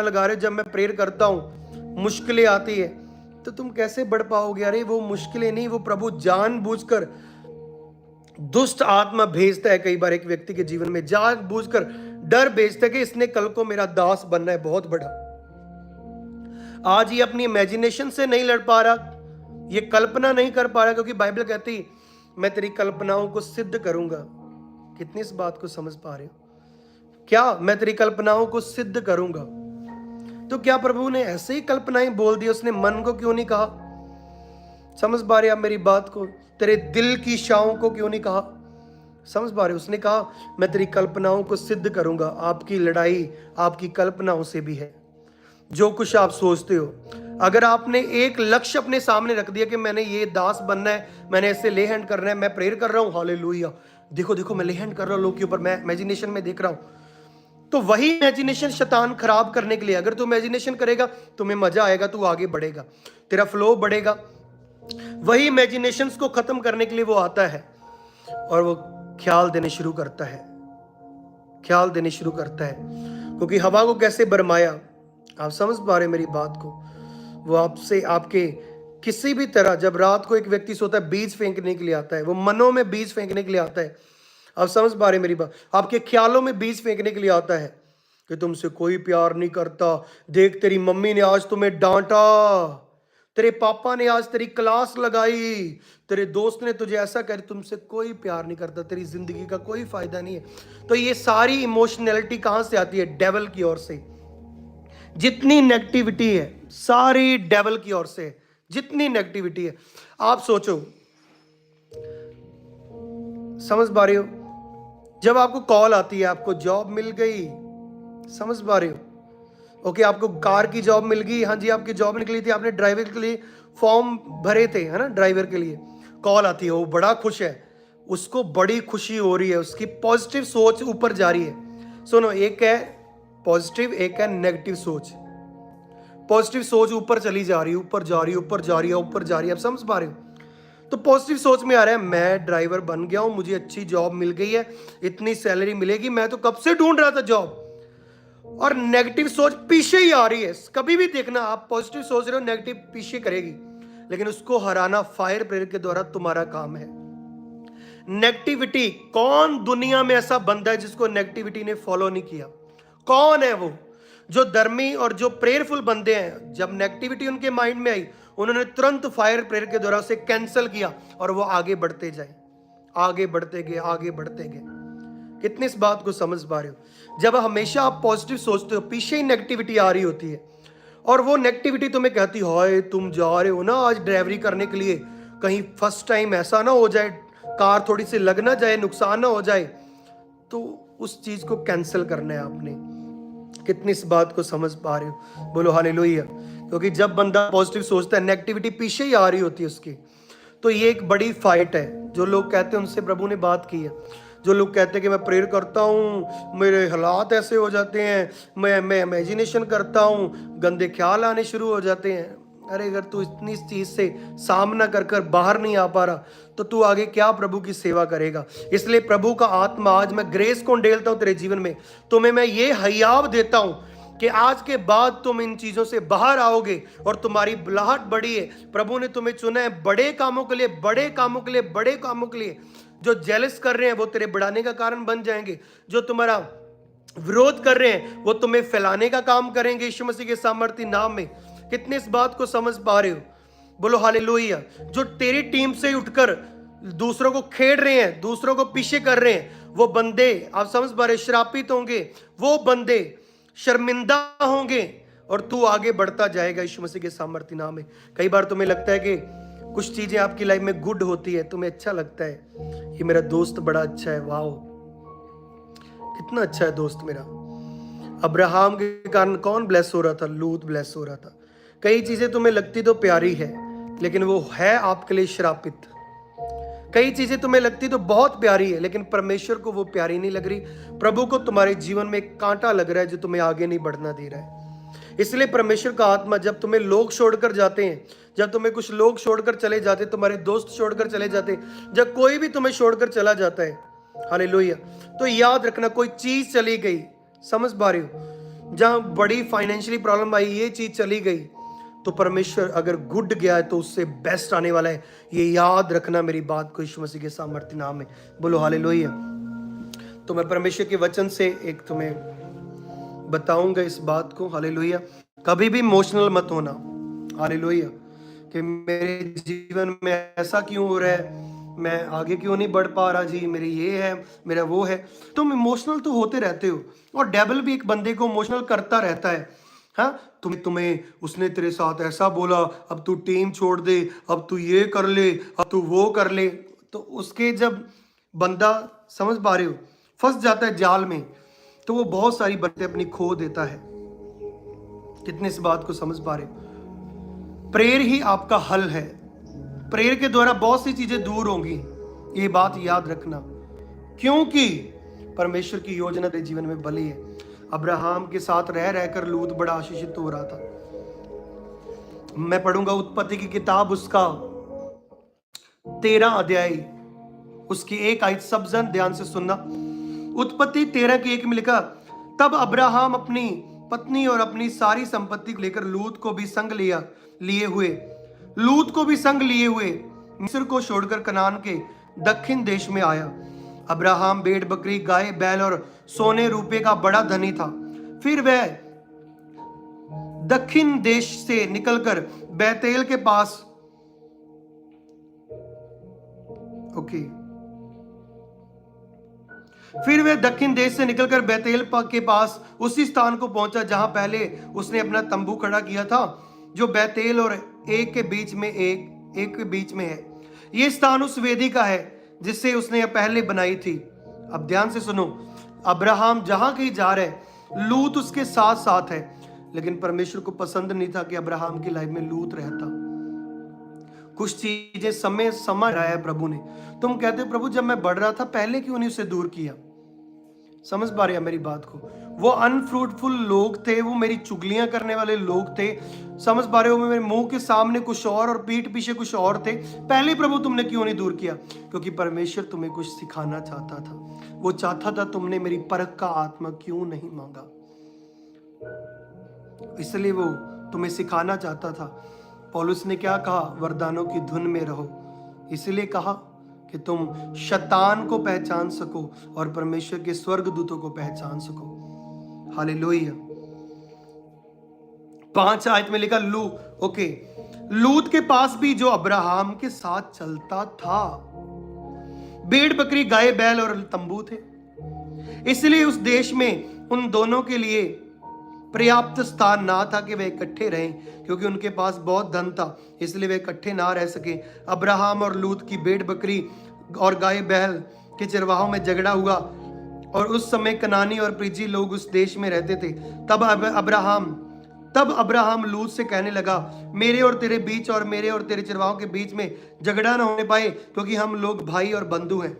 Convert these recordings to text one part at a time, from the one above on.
लगा रहे हो, जब मैं प्रेयर करता हूँ मुश्किलें आती है, तो तुम कैसे बढ़ पाओगे? अरे वो मुश्किलें नहीं, वो प्रभु जानबूझकर दुष्ट आत्मा भेजता है कई बार एक व्यक्ति के जीवन में, जानबूझकर डर भेजता है कि इसने कल को मेरा दास बनना है बहुत बड़ा। आज ये अपनी इमेजिनेशन से नहीं लड़ पा रहा, ये कल्पना नहीं कर पा रहा, क्योंकि बाइबल कहती मैं तेरी कल्पनाओं को सिद्ध करूंगा। कितनी इस बात को समझ पा रहे हो? क्या मैं तेरी कल्पनाओं को सिद्ध करूंगा? तो क्या प्रभु ने ऐसे ही कल्पनाएं बोल दी, उसने मन को क्यों नहीं कहा? समझ पा रहे आप मेरी बात को? तेरे दिल की इच्छाओं को क्यों नहीं कहा? समझ पा रहे? उसने कहा मैं तेरी कल्पनाओं को सिद्ध करूंगा। आपकी लड़ाई आपकी कल्पनाओं से भी है। जो कुछ आप सोचते हो, अगर आपने एक लक्ष्य अपने सामने रख दिया कि मैंने ये दास बनना है, मैंने ऐसे ले हैंड करना है, मैं प्रेयर कर रहा हूं, हालेलुया, देखो देखो मैं ले हैंड कर रहा हूं लोग के ऊपर, मैं इमेजिनेशन में देख रहा हूं, तो वही इमेजिनेशन शैतान खराब करने के लिए। अगर तू इमेजिनेशन करेगा तुम्हें मजा आएगा, तू आगे बढ़ेगा, तेरा फ्लो बढ़ेगा। वही इमेजिनेशंस को खत्म करने के लिए वो आता है और वो ख्याल देने शुरू करता है, ख्याल देने शुरू करता है। क्योंकि हवा को कैसे बरमाया, आप समझ पा रहे मेरी बात को? वो आपसे आपके किसी भी तरह, जब रात को एक व्यक्ति सोता है बीज फेंकने के लिए आता है, वो मनों में बीज फेंकने के लिए आता है। आप समझ पा रहे मेरी बात? आपके ख्यालों में बीज फेंकने के लिए आता है कि तुमसे कोई प्यार नहीं करता, देख तेरी मम्मी ने आज तुम्हें डांटा, तेरे पापा ने आज तेरी क्लास लगाई, तेरे दोस्त ने तुझे ऐसा कर, तुमसे कोई प्यार नहीं करता, तेरी जिंदगी का कोई फायदा नहीं है। तो ये सारी इमोशनैलिटी कहां से आती है? डेविल की ओर से। जितनी नेगेटिविटी है सारी डेविल की ओर से, जितनी नेगेटिविटी है। आप सोचो, समझ पा रहे हो? जब आपको कॉल आती है आपको जॉब मिल गई, समझ पा रहे हो? ओके, आपको कार की जॉब मिल गई, हाँ जी आपकी जॉब निकली थी, आपने ड्राइवर के लिए फॉर्म भरे थे, है ना, ड्राइवर के लिए कॉल आती है, वो बड़ा खुश है, उसको बड़ी खुशी हो रही है, उसकी पॉजिटिव सोच ऊपर जा रही है। सुनो, एक है पॉजिटिव, एक है नेगेटिव सोच। पॉजिटिव सोच ऊपर चली जा रही है, ऊपर जा रही है, ऊपर जा रही है, ऊपर जा रही है। आप समझ पा रहे हो? तो पॉजिटिव सोच में आ रहा है मैं ड्राइवर बन गया हूं, मुझे अच्छी जॉब मिल गई है, इतनी सैलरी मिलेगी, मैं तो कब से ढूंढ रहा था जॉब। और नेगेटिव सोच पीछे ही आ रही है। कभी भी देखना, आप पॉजिटिव सोच रहे हो, नेगेटिव पीछे करेगी, लेकिन उसको हराना फायर प्रेयर के द्वारा तुम्हारा काम है। नेगेटिविटी, कौन दुनिया में ऐसा बंदा है जिसको नेगेटिविटी ने फॉलो नहीं किया? कौन है वो? जो धर्मी और जो प्रेयरफुल बंदे हैं, जब नेगेटिविटी उनके माइंड में आई, उन्होंने तुरंत फायर प्रेयर के द्वारा उसे कैंसिल किया और वो आगे बढ़ते जाए, आगे बढ़ते गए, आगे बढ़ते गए। कितनी इस बात को समझ पा रहे हो? जब हमेशा आप पॉजिटिव सोचते हो, पीछे ही नेगेटिविटी आ रही होती है, और वो नेगेटिविटी तुम्हें कहती है तुम जा रहे हो ना आज ड्राइवरी करने के लिए, कहीं फर्स्ट टाइम ऐसा ना हो जाए, कार थोड़ी सी लग ना जाए, नुकसान ना हो जाए, तो उस चीज को कैंसिल करना है आपने। कितनी इस बात को समझ पा रहे हो? बोलो हालेलुया। क्योंकि जब बंदा पॉजिटिव सोचता है, नेगेटिविटी पीछे ही आ रही होती है उसकी। तो ये एक बड़ी फाइट है। जो लोग कहते हैं उनसे प्रभु ने बात की है, जो लोग कहते हैं कि मैं प्रेयर करता हूँ, मेरे हालात ऐसे हो जाते हैं, मैं इमेजिनेशन करता हूँ, गंदे ख्याल आने शुरू हो जाते हैं। अरे अगर तू इतनी इस चीज से सामना कर कर बाहर नहीं आ पा रहा, तो तू आगे क्या प्रभु की सेवा करेगा? इसलिए प्रभु का आत्मा, आज मैं ग्रेस को ढेलता हूं तेरे जीवन में, तुम्हें मैं ये हयाव देता हूं कि आज के बाद तुम इन चीजों से बाहर आओगे और तुम्हारी बुलाहट बड़ी है। प्रभु ने तुम्हें चुना है बड़े कामों के लिए, बड़े कामों के लिए, बड़े कामों के लिए। जो जेलस कर रहे हैं वो तेरे बढ़ाने का कारण बन जाएंगे, जो तुम्हारा विरोध कर रहे हैं वो तुम्हें फैलाने का काम करेंगे यीशु मसीह के सामर्थ्य नाम में। कितने इस बात को समझ पा रहे हो? बोलो हालेलुया। जो तेरी टीम से उठकर दूसरों को खेड़ रहे हैं, दूसरों को पीछे कर रहे हैं, वो बंदे, आप समझ पा रहे, श्रापित होंगे, वो बंदे शर्मिंदा होंगे, और तू आगे बढ़ता जाएगा यीशु मसीह के सामर्थ्य नाम में। कई बार तुम्हें लगता है कि कुछ चीजें आपकी लाइफ में गुड होती है, तुम्हें अच्छा लगता है, ये मेरा दोस्त बड़ा अच्छा है, वाओ कितना अच्छा है दोस्त मेरा। अब्राहम के कारण कौन ब्लेस हो रहा था? लूत ब्लेस हो रहा था। कई चीजें तुम्हें लगती तो प्यारी है, लेकिन वो है आपके लिए श्रापित। कई चीजें तुम्हें लगती तो बहुत प्यारी है, लेकिन परमेश्वर को वो प्यारी नहीं लग रही। प्रभु को तुम्हारे जीवन में एक कांटा लग रहा है जो तुम्हें आगे नहीं बढ़ना दे रहा है। इसलिए परमेश्वर का आत्मा, जब तुम्हें लोग छोड़कर जाते हैं, जब तुम्हें कुछ लोग छोड़कर चले जाते हैं, तुम्हारे दोस्त छोड़कर चले जाते हैं, जब कोई भी तुम्हें छोड़कर चला जाता है, हालेलुया, तो याद रखना कोई चीज चली गई, समझ पा रहे हो, जहां बड़ी फाइनेंशियली प्रॉब्लम आई, ये चीज चली गई, तो परमेश्वर अगर गुड गया है तो उससे बेस्ट आने वाला है। ये याद रखना मेरी बात को यीशु मसीह के सामर्थ्य नाम में। बोलो हालेलुया। तो मैं परमेश्वर के वचन से एक तुम्हें बताऊंगा इस बात को। हालेलुया। कभी भी इमोशनल मत होना। हालेलुया। कि मेरे जीवन में ऐसा क्यों हो रहा है, मैं आगे क्यों नहीं बढ़ पा रहा जी, मेरी ये है, मेरा वो है। तुम इमोशनल तो होते रहते हो, और डेविल भी एक बंदे को इमोशनल करता रहता है। हाँ, तुम्हें उसने तेरे साथ ऐसा बोला, अब तू टीम छोड़ दे, अब तू ये कर ले, अब तू वो कर ले। तो उसके जब बंदा, समझ पा रहे हो, फंस जाता है जाल में, तो वो बहुत सारी बातें अपनी खो देता है। कितने इस बात को समझ पा रहे हो? प्रेयर ही आपका हल है। प्रेयर के द्वारा बहुत सी चीजें दूर होंगी, ये बात याद रखना, क्योंकि परमेश्वर की योजना तेरे जीवन में भली है। अब्राहम के साथ रह रहकर लूत बड़ा आशीषित हो रहा था। मैं पढ़ूंगा उत्पत्ति की किताब, उसका 13 अध्याय, उसकी 1 आयत, सब जन ध्यान से सुनना। उत्पत्ति 13 की 1 में लिखा, तब अब्राहम अपनी पत्नी और अपनी सारी संपत्ति को लेकर लूत को भी संग लिए हुए मिस्र को छोड़कर कनान के दक्षिण देश में आया। अब्राहम भेड़ बकरी, गाय बैल और सोने रूपे का बड़ा धनी था। फिर वह दक्षिण देश से निकलकर बैतेल के पास के पास उसी स्थान को पहुंचा जहां पहले उसने अपना तंबू खड़ा किया था, जो बैतेल और एक के बीच में है। यह स्थान उस वेदी का है जिससे उसने पहले बनाई थी। अब ध्यान से सुनो, अब्राहम जहां कहीं जा रहे, लूत उसके साथ साथ है, लेकिन परमेश्वर को पसंद नहीं था कि अब्राहम की लाइफ में लूत रहता। कुछ चीजें समझ रहा है प्रभु ने। तुम कहते हो प्रभु, जब मैं बढ़ रहा था पहले क्यों नहीं उसे दूर किया? समझ पा रहे हैं मेरी बात को? वो अनफ्रूटफुल लोग थे, वो मेरी चुगलियां करने वाले लोग थे। समझ पा रहे हो? मेरे मुंह के सामने कुछ और पीठ पीछे कुछ और थे। पहले प्रभु तुमने क्यों नहीं दूर किया? क्योंकि परमेश्वर तुम्हें कुछ सिखाना चाहता था। वो चाहता था तुमने मेरी परख का आत्मा क्यों नहीं मांगा, इसलिए वो तुम्हें सिखाना चाहता था। पौलुस ने क्या कहा? वरदानों की धुन में रहो। इसलिए कहा कि तुम शैतान को पहचान सको और परमेश्वर के स्वर्गदूतों को पहचान सको। हालेलुया। 5 आयत में लिखा लूत के पास भी, जो अब्राहम के साथ चलता था, भेड़ बकरी, गाय बैल और तंबू थे। इसलिए उस देश में उन दोनों के लिए पर्याप्त स्थान ना था कि वे इकट्ठे रहें, क्योंकि उनके पास बहुत धन था, इसलिए वे इकट्ठे ना रह सके। अब्राहम और लूत की भेड़ बकरी और गाय बैल के चरवाहों में झगड़ा हुआ, और उस समय कनानी और परिज्जी लोग उस देश में रहते थे। तब अब्राहम लूत से कहने लगा, मेरे और तेरे बीच और मेरे और तेरे चरवाहों के बीच में झगड़ा न होने पाए, क्योंकि हम लोग भाई और बंधु हैं।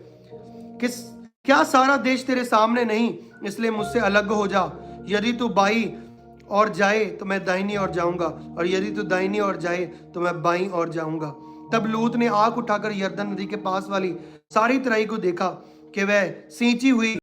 क्या सारा देश तेरे सामने नहीं? इसलिए मुझसे अलग हो जा। यदि तू बाई और जाए तो मैं दाहिनी ओर जाऊंगा, और यदि तू दाहिनी ओर जाए तो मैं बाईं ओर जाऊंगा। तब लूत ने आंख उठाकर यरदन नदी के पास वाली सारी तराई को देखा कि वह सींची हुई